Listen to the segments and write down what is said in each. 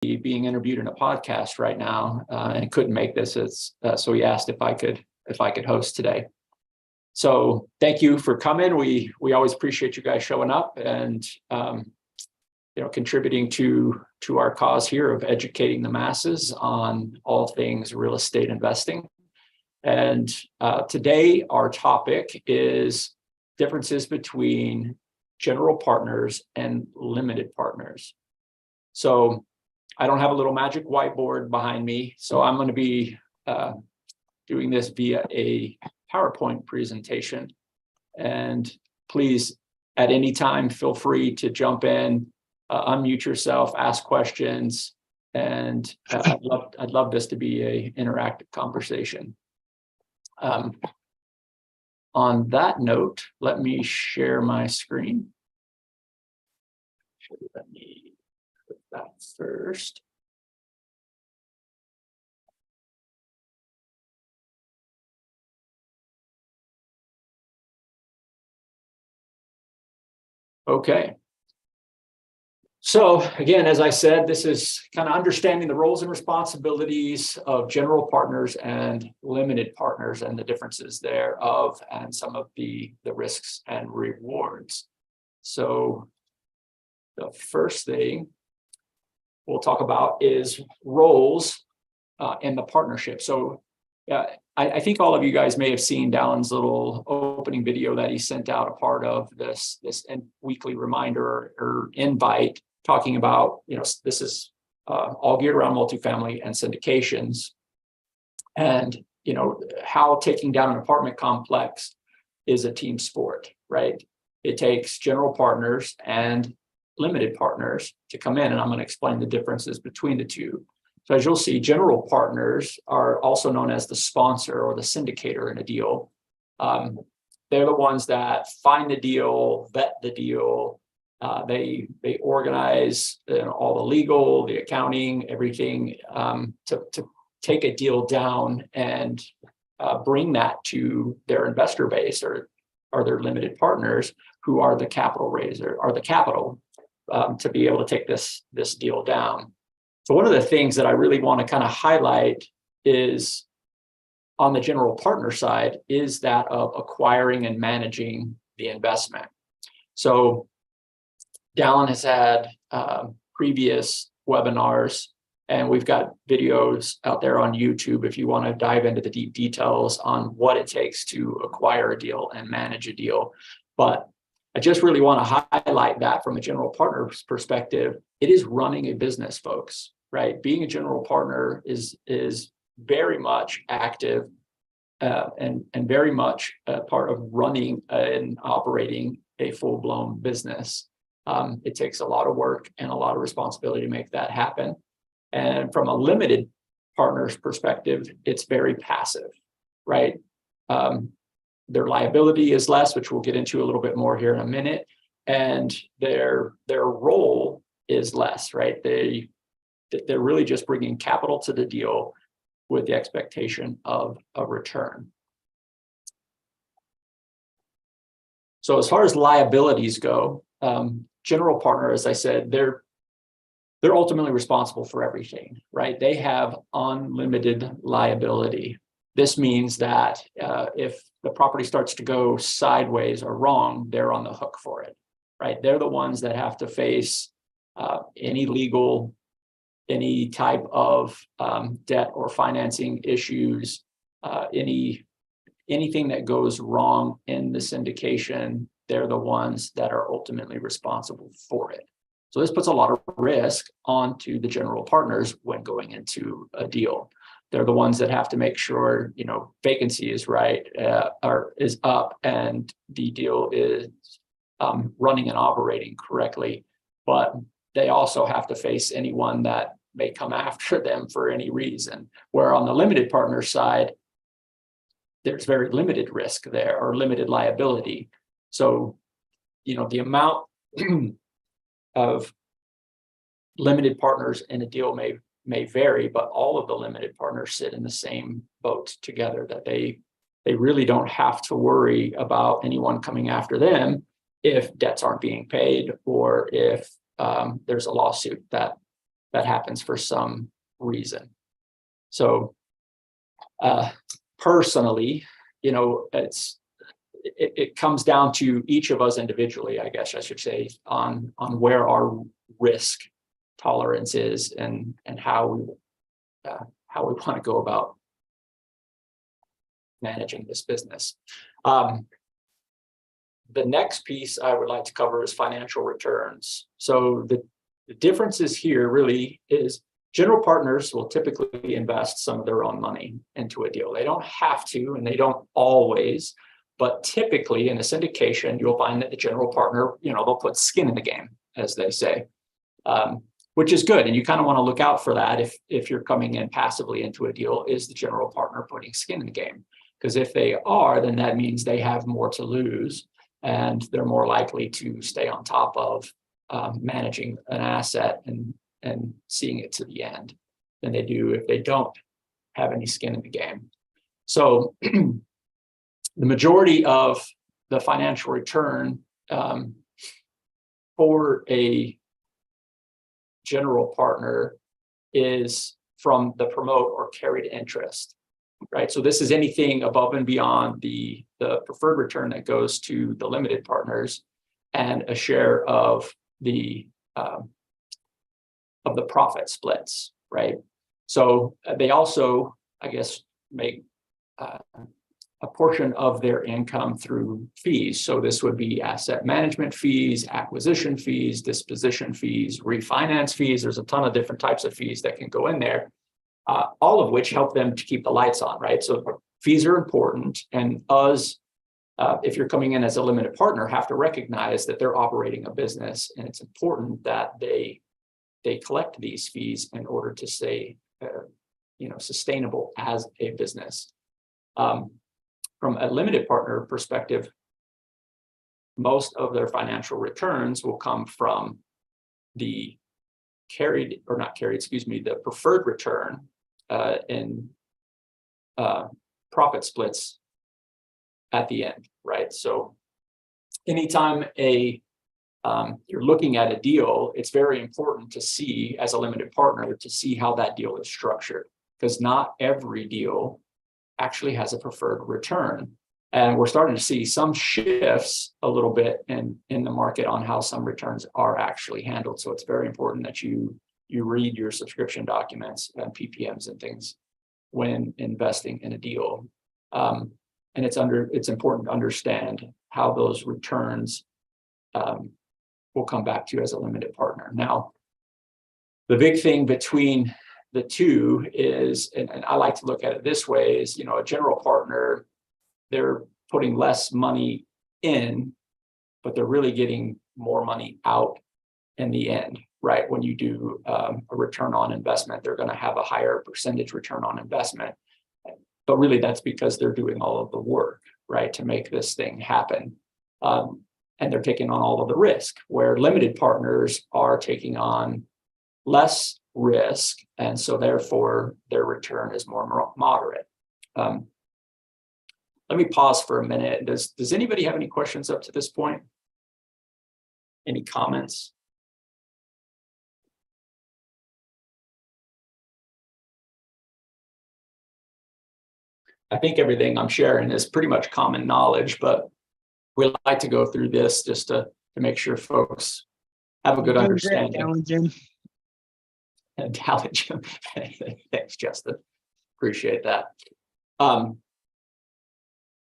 being interviewed in a podcast right now and couldn't make this. So he asked if I could host today. So thank you for coming. We always appreciate you guys showing up and contributing to our cause here of educating the masses on all things real estate investing. And today our topic is differences between general partners and limited partners. So I don't have a little magic whiteboard behind me, so I'm going to be doing this via a PowerPoint presentation. And please, at any time, feel free to jump in, unmute yourself, ask questions, and I'd love this to be an interactive conversation. On that note, let me share my screen. Let me put that first. Okay. So again, as I said, this is kind of understanding the roles and responsibilities of general partners and limited partners and the differences thereof and some of the risks and rewards. So the first thing we'll talk about is roles in the partnership. So I think all of you guys may have seen Dallin's little opening video that he sent out, a part of this weekly reminder or invite, talking about, this is all geared around multifamily and syndications, and how taking down an apartment complex is a team sport, right? It takes general partners and limited partners to come in, and I'm going to explain the differences between the two. So as you'll see, general partners are also known as the sponsor or the syndicator in a deal. They're the ones that find the deal, vet the deal. They organize all the legal, the accounting, everything to take a deal down and bring that to their investor base or their limited partners, who are the capital raiser or the capital to be able to take this deal down. So one of the things that I really want to kind of highlight is on the general partner side is that of acquiring and managing the investment. So Dallin has had previous webinars, and we've got videos out there on YouTube if you want to dive into the deep details on what it takes to acquire a deal and manage a deal. But I just really want to highlight that from a general partner's perspective, it is running a business, folks, right? Being a general partner is very much active and very much a part of running and operating a full-blown business. It takes a lot of work and a lot of responsibility to make that happen. And from a limited partner's perspective, it's very passive, right? Their liability is less, which we'll get into a little bit more here in a minute, and their role is less, right? They're really just bringing capital to the deal with the expectation of a return. So as far as liabilities go, general partner, as I said, they're ultimately responsible for everything, right? They have unlimited liability. This means that if the property starts to go sideways or wrong, they're on the hook for it, right? They're the ones that have to face any legal, any type of debt or financing issues, anything that goes wrong in the syndication. They're the ones that are ultimately responsible for it. So this puts a lot of risk onto the general partners when going into a deal. They're the ones that have to make sure, vacancy is right, or is up, and the deal is running and operating correctly. But they also have to face anyone that may come after them for any reason. Where on the limited partner side, there's very limited risk there or limited liability. So, the amount of limited partners in a deal may vary, but all of the limited partners sit in the same boat together, that they really don't have to worry about anyone coming after them if debts aren't being paid or if there's a lawsuit that that happens for some reason. So personally, it comes down to each of us individually, I guess I should say, on where our risk tolerance is and how we want to go about managing this business. The next piece I would like to cover is financial returns. So the differences here really is general partners will typically invest some of their own money into a deal. They don't have to, and they don't always, but typically in a syndication, you'll find that the general partner, they'll put skin in the game, as they say, which is good. And you kind of want to look out for that if you're coming in passively into a deal. Is the general partner putting skin in the game? Because if they are, then that means they have more to lose, and they're more likely to stay on top of managing an asset and seeing it to the end than they do if they don't have any skin in the game. So the majority of the financial return for a general partner is from the promote or carried interest, right? So this is anything above and beyond the preferred return that goes to the limited partners, and a share of the profit splits, right? So they also, I guess, make a portion of their income through fees. So this would be asset management fees, acquisition fees, disposition fees, refinance fees. There's a ton of different types of fees that can go in there, all of which help them to keep the lights on, right? So fees are important, and us, if you're coming in as a limited partner, have to recognize that they're operating a business, and it's important that they collect these fees in order to stay, sustainable as a business. From a limited partner perspective, most of their financial returns will come from the the preferred return in profit splits at the end, right? So anytime you're looking at a deal, it's very important to see, as a limited partner, to see how that deal is structured, because not every deal actually has a preferred return. And we're starting to see some shifts a little bit in the market on how some returns are actually handled. So it's very important that you read your subscription documents and PPMs and things when investing in a deal. And it's important to understand how those returns will come back to you as a limited partner. Now, the big thing between the two is, and I like to look at it this way, is, a general partner, they're putting less money in, but they're really getting more money out in the end, right? When you do a return on investment, they're going to have a higher percentage return on investment. But really, that's because they're doing all of the work, right, to make this thing happen. And they're taking on all of the risk, where limited partners are taking on less risk, and so therefore their return is more moderate. Let me pause for a minute. Does anybody have any questions up to this point? Any comments? I think everything I'm sharing is pretty much common knowledge, but we like to go through this just to make sure folks have a good understanding. Intelligent. Thanks, Justin. Appreciate that.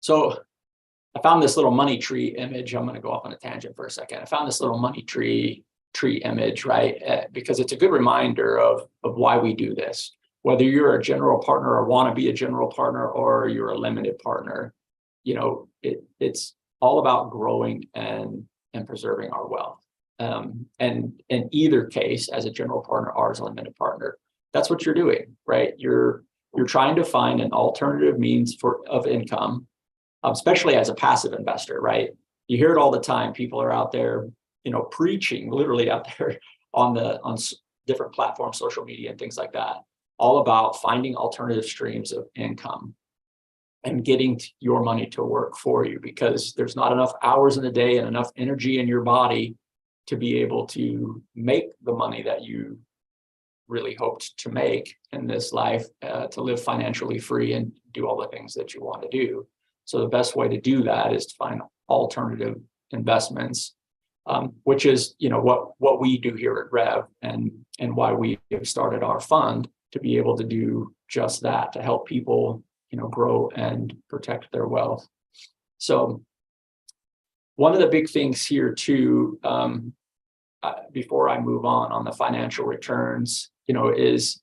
So I found this little money tree image. I'm going to go off on a tangent for a second. I found this little money tree image, right? Because it's a good reminder of why we do this. Whether you're a general partner or want to be a general partner, or you're a limited partner, it's all about growing and preserving our wealth. And in either case, as a general partner or as a limited partner, that's what you're doing, right? You're trying to find an alternative means of income, especially as a passive investor, right? You hear it all the time. People are out there, preaching, literally out there on different platforms, social media and things like that, all about finding alternative streams of income and getting your money to work for you, because there's not enough hours in the day and enough energy in your body to be able to make the money that you really hoped to make in this life, to live financially free and do all the things that you want to do. So the best way to do that is to find alternative investments, which is, what we do here at Rev, and why we have started our fund, to be able to do just that, to help people, grow and protect their wealth. So one of the big things here too, before I move on the financial returns, is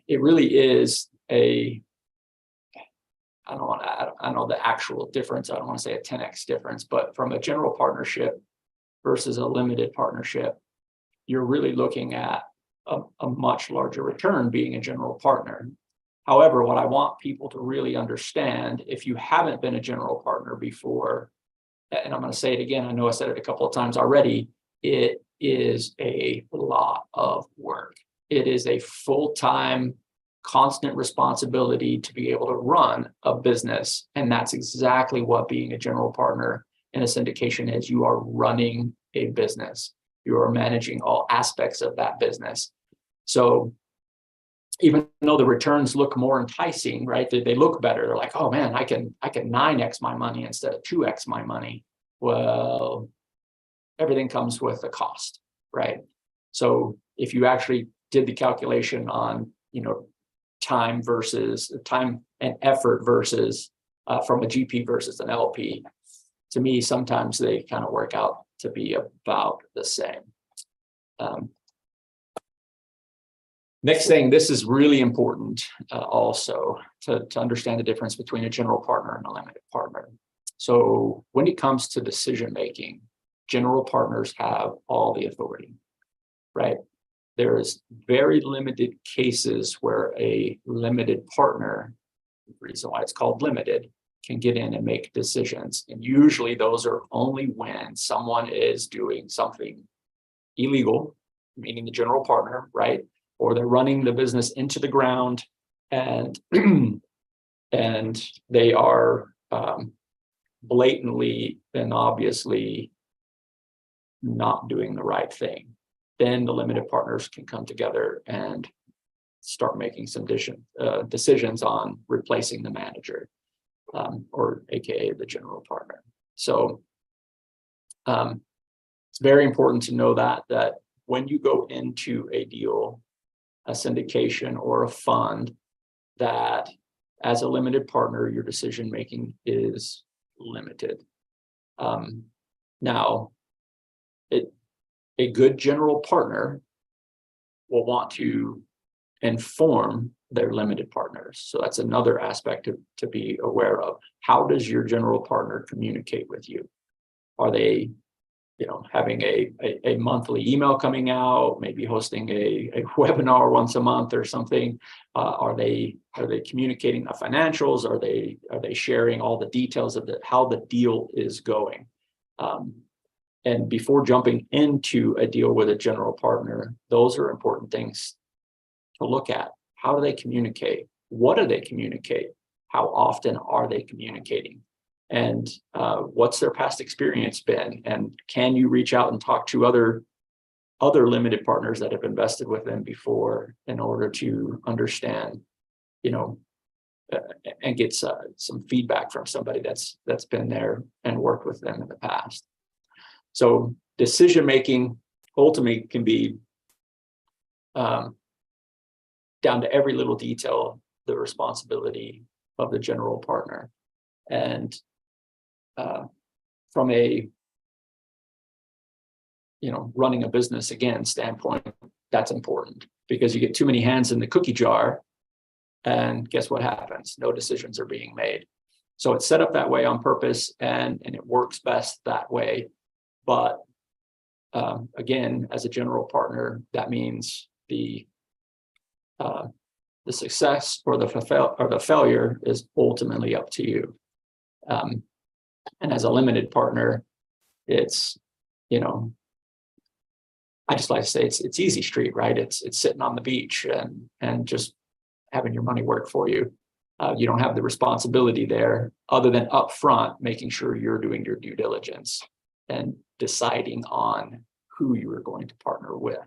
it really is I don't know the actual difference. I don't want to say a 10x difference, but from a general partnership versus a limited partnership, you're really looking at a much larger return being a general partner. However, what I want people to really understand, if you haven't been a general partner before, and I'm going to say it again, I know I said it a couple of times already, it is a lot of work. It is a full-time, constant responsibility to be able to run a business. And that's exactly what being a general partner in a syndication is. You are running a business. You are managing all aspects of that business. So even though the returns look more enticing, right? They look better. They're like, oh man, I can 9x my money instead of 2x my money. Well, everything comes with a cost, right? So if you actually did the calculation on, time and effort versus from a GP versus an LP, to me, sometimes they kind of work out to be about the same. Next thing, this is really important also to understand the difference between a general partner and a limited partner. So when it comes to decision making, general partners have all the authority, right? There is very limited cases where a limited partner, the reason why it's called limited, can get in and make decisions. And usually those are only when someone is doing something illegal, meaning the general partner, right? Or they're running the business into the ground, and and they are blatantly and obviously not doing the right thing. Then the limited partners can come together and start making some decisions on replacing the manager, or AKA the general partner. So it's very important to know that when you go into a deal, a syndication or a fund, that as a limited partner, your decision making is limited. Now, a good general partner will want to inform their limited partners. So that's another aspect to be aware of. How does your general partner communicate with you? Are they, having a monthly email coming out, maybe hosting a webinar once a month or something? Are they communicating the financials? Are they sharing all the details of how the deal is going? And before jumping into a deal with a general partner, those are important things to look at. How do they communicate? What do they communicate? How often are they communicating? And what's their past experience been? And can you reach out and talk to other limited partners that have invested with them before, in order to understand, and get some feedback from somebody that's been there and worked with them in the past. So decision making ultimately can be down to every little detail, the responsibility of the general partner. And from a running a business again standpoint, that's important, because you get too many hands in the cookie jar, and guess what happens? No decisions are being made. So it's set up that way on purpose, and it works best that way. But again, as a general partner, that means the success or the failure is ultimately up to you. And as a limited partner, it's, I just like to say it's easy street, right? It's sitting on the beach and just having your money work for you. You don't have the responsibility there, other than upfront making sure you're doing your due diligence and deciding on who you are going to partner with.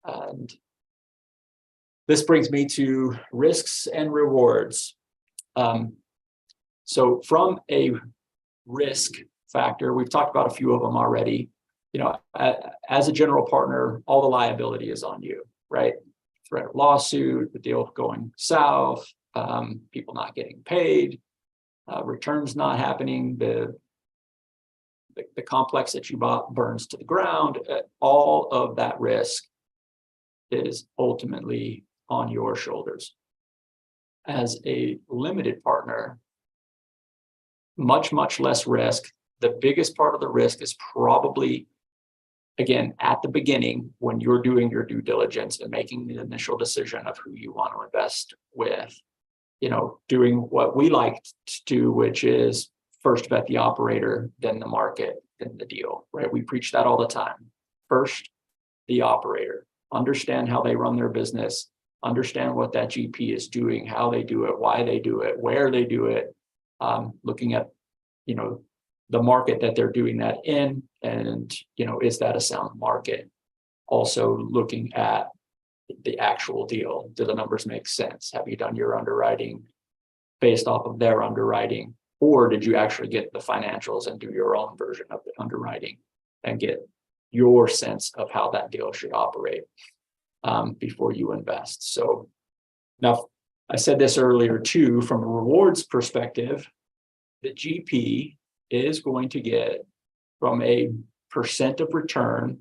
And this brings me to risks and rewards. So from a risk factor, we've talked about a few of them already. As a general partner, all the liability is on you, right? Threat of lawsuit, the deal going south, people not getting paid, returns not happening, the complex that you bought burns to the ground. All of that risk is ultimately on your shoulders. As a limited partner, much, much less risk. The biggest part of the risk is probably, again, at the beginning, when you're doing your due diligence and making the initial decision of who you want to invest with, doing what we like to do, which is first vet the operator, then the market, then the deal, right? We preach that all the time. First, the operator. Understand how they run their business, understand what that GP is doing, how they do it, why they do it, where they do it, looking at, the market that they're doing that in, and, is that a sound market? Also looking at the actual deal. Do the numbers make sense? Have you done your underwriting based off of their underwriting? Or did you actually get the financials and do your own version of the underwriting and get your sense of how that deal should operate before you invest? So now, I said this earlier too, from a rewards perspective, the GP is going to get, from a percent of return,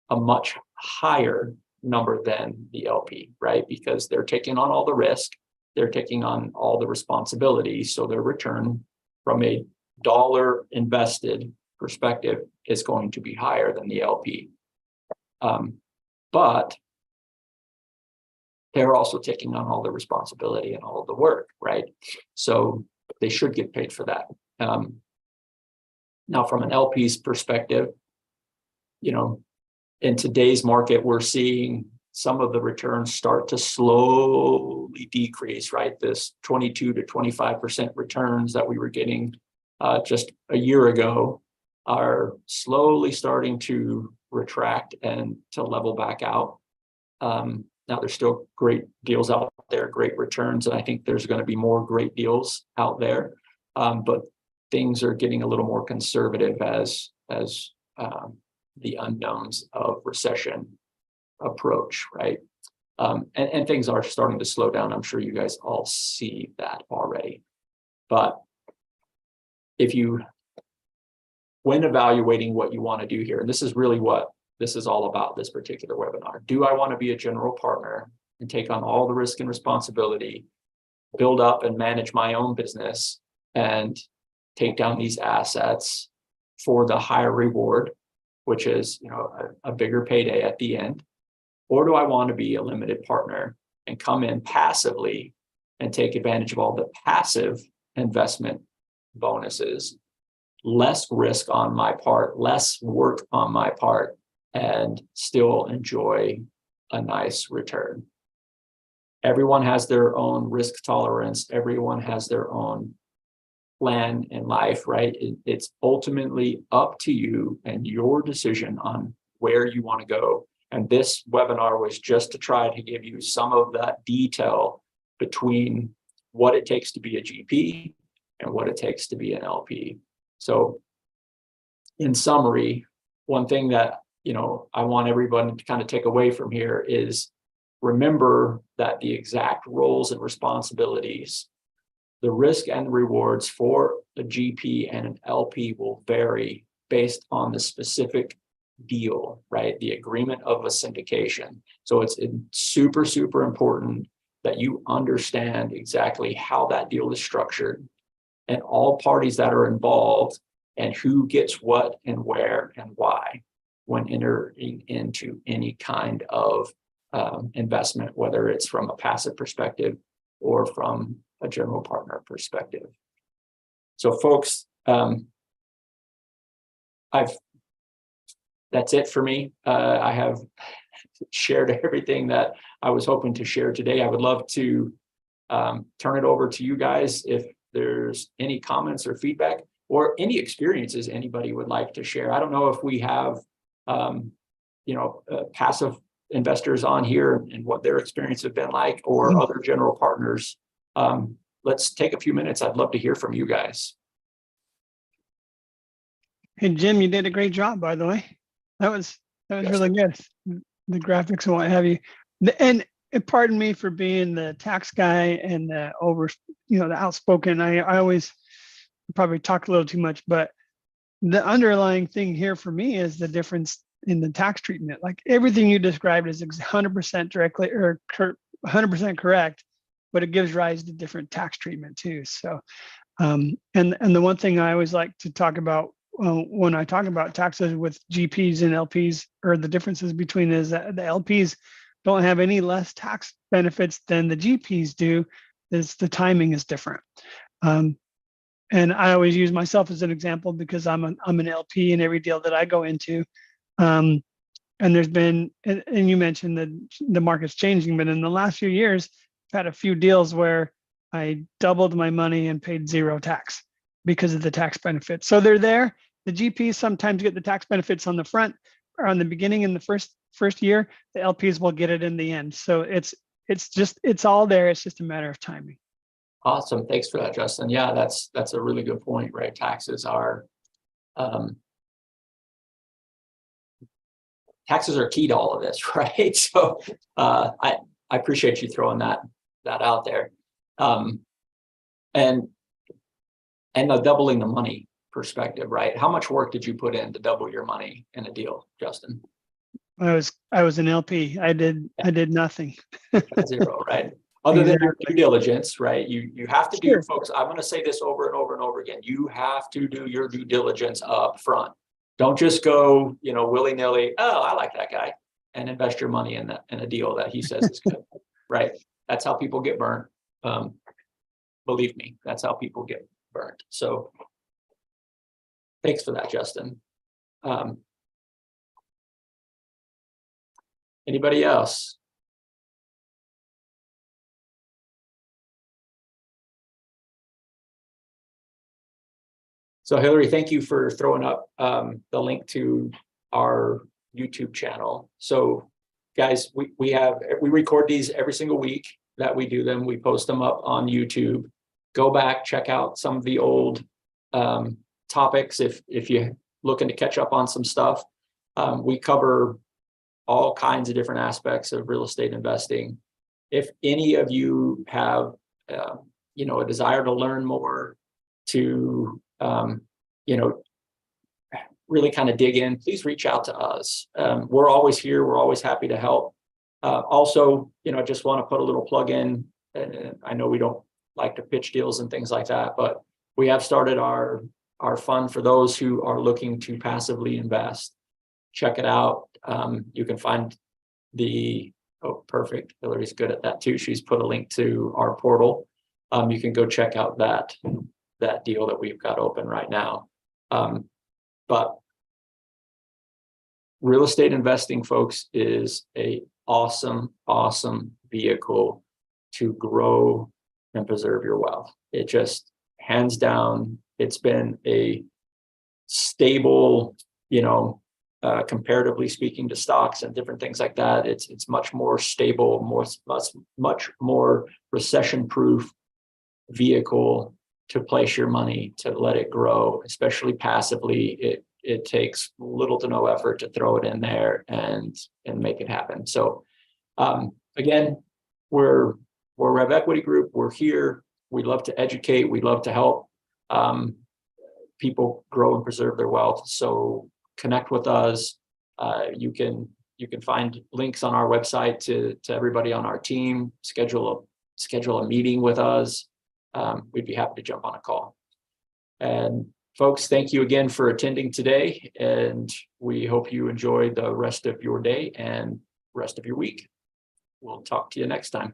a much higher number than the LP, right? Because they're taking on all the risk, they're taking on all the responsibility. So their return from a dollar invested perspective is going to be higher than the LP. But they're also taking on all the responsibility and all of the work, right? So they should get paid for that. Now, from an LP's perspective, in today's market, we're seeing some of the returns start to slowly decrease, right? This 22 to 25% returns that we were getting just a year ago are slowly starting to retract and to level back out. Now, there's still great deals out there, great returns, and I think there's going to be more great deals out there. But things are getting a little more conservative as the unknowns of recession approach, right? And things are starting to slow down. I'm sure you guys all see that already. But when evaluating what you want to do here, and this is really what this is all about, this particular webinar. Do I want to be a general partner and take on all the risk and responsibility, build up and manage my own business, and take down these assets for the higher reward, which is a bigger payday at the end? Or do I want to be a limited partner and come in passively and take advantage of all the passive investment bonuses, less risk on my part, less work on my part, and still enjoy a nice return? Everyone has their own risk tolerance. Everyone has their own plan in life, right? It's ultimately up to you and your decision on where you want to go. And this webinar was just to try to give you some of that detail between what it takes to be a GP and what it takes to be an LP. So in summary, one thing that I want everyone to kind of take away from here is remember that the exact roles and responsibilities, the risk and rewards for a GP and an LP will vary based on the specific deal, right? The agreement of a syndication. So it's super, super important that you understand exactly how that deal is structured and all parties that are involved and who gets what and where and why when entering into any kind of investment, whether it's from a passive perspective or from a general partner perspective. So folks, that's it for me. I have shared everything that I was hoping to share today. I would love to turn it over to you guys if there's any comments or feedback or any experiences anybody would like to share. I don't know if we have passive investors on here and what their experience have been like, or other general partners, let's take a few minutes. I'd love to hear from you guys. Hey, Jim, you did a great job, by the way. That was really good. The graphics and what have you. And pardon me for being the tax guy and the the outspoken. I always probably talk a little too much, but the underlying thing here for me is the difference in the tax treatment. Like everything you described is 100% directly or 100% correct, but it gives rise to different tax treatment too. So, and the one thing I always like to talk about when I talk about taxes with GPs and LPs, or the differences between, is that the LPs don't have any less tax benefits than the GPs do. Is the timing is different. And I always use myself as an example because I'm an LP in every deal that I go into. And there's been, and you mentioned that the market's changing, but in the last few years, I've had a few deals where I doubled my money and paid zero tax because of the tax benefits. So they're there. The GPs sometimes get the tax benefits on the front or on the beginning in the first year. The LPs will get it in the end. So it's all there. It's just a matter of timing. Awesome. Thanks for that, Justin. Yeah, that's a really good point, right? Taxes are key to all of this, right? So I appreciate you throwing that out there. And the doubling the money perspective, right? How much work did you put in to double your money in a deal, Justin? I was an LP. I did nothing. Zero, right? Other than your due diligence, right? You have to do your folks. I'm going to say this over and over and over again. You have to do your due diligence up front. Don't just go, willy-nilly. Oh, I like that guy, and invest your money in a deal that he says is good, right? That's how people get burned. Believe me, that's how people get burned. So, thanks for that, Justin. Anybody else? So Hillary, thank you for throwing up the link to our YouTube channel. So guys, we record these every single week that we do them. We post them up on YouTube. Go back, check out some of the old topics if you're looking to catch up on some stuff. We cover all kinds of different aspects of real estate investing. If any of you have a desire to learn more, to really kind of dig in, please reach out to us. We're always here. We're always happy to help. Also, just want to put a little plug in. And I know we don't like to pitch deals and things like that, but we have started our fund for those who are looking to passively invest. Check it out. You can find perfect. Hillary's good at that too. She's put a link to our portal. You can go check out that deal that we've got open right now. But real estate investing, folks, is a awesome vehicle to grow and preserve your wealth. It just, hands down, it's been a stable, comparatively speaking to stocks and different things like that. It's much more stable, much more recession-proof vehicle to place your money, to let it grow, especially passively. It takes little to no effort to throw it in there and make it happen. So again, we're Rev Equity Group. We're here. We love to educate. We love to help people grow and preserve their wealth. So connect with us. You can find links on our website to everybody on our team. Schedule a meeting with us. We'd be happy to jump on a call. And folks, thank you again for attending today, and we hope you enjoy the rest of your day and rest of your week. We'll talk to you next time.